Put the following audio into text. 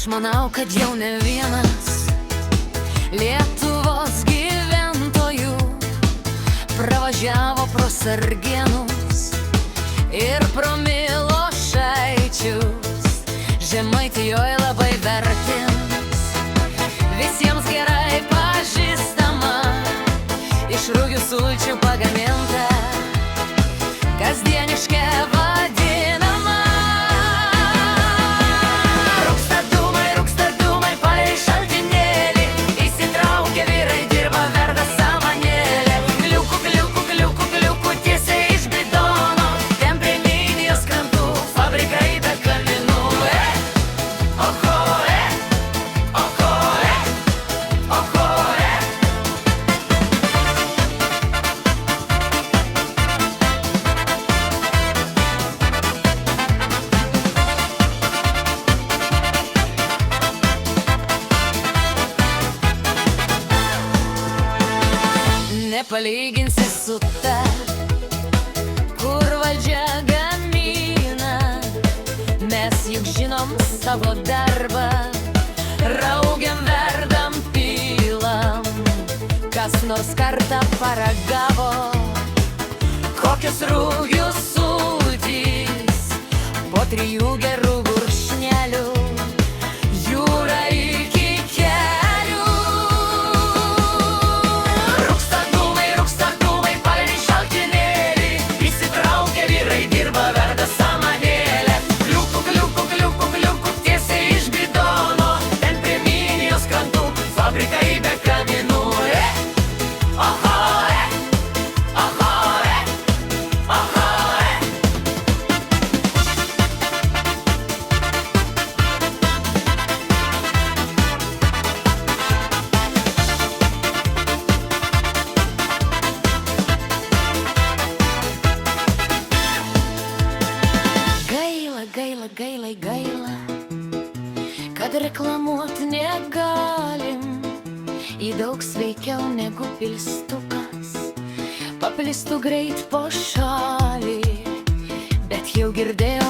Aš manau, kad jau ne vienas Lietuvos gyventojų pravažiavo pro Sargėnus ir pro Milošaičius. Žemaitijoje labai vertins, visiems gerai pažįstama, iš rugių sulčių pagaminta, kasdieniškai vadinama. Rūksta dūmai palei šaltinėlį, įsitraukia vyrai, dirba, verda samanėlė. Kliuku tiesiai iš bidono, ten prie Minijos krantų fabrikai be kaminų. Oho, oho, oho. Nepalyginsi su ta, kur valdžia gamina. Mes juk žinom savo darbą, raugiam, verdam, pilam. Kas nors kartą paragavo, kokios rugių sultys, po 3 gerų gurkšnelių jūra iki kelių. Rūksta dūmai palei šaltinėlį, įsitraukia vyrai, dirba, verda samanėlė. Kliuku tiesiai iš bidono, ten prie Minijos krantų fabrikai be kaminų. Oho, oho, oho. Gaila, kad reklamuot negalim. Į daug sveikiau negu pilstukas paplistų greit po šalį. Bet jau girdėjau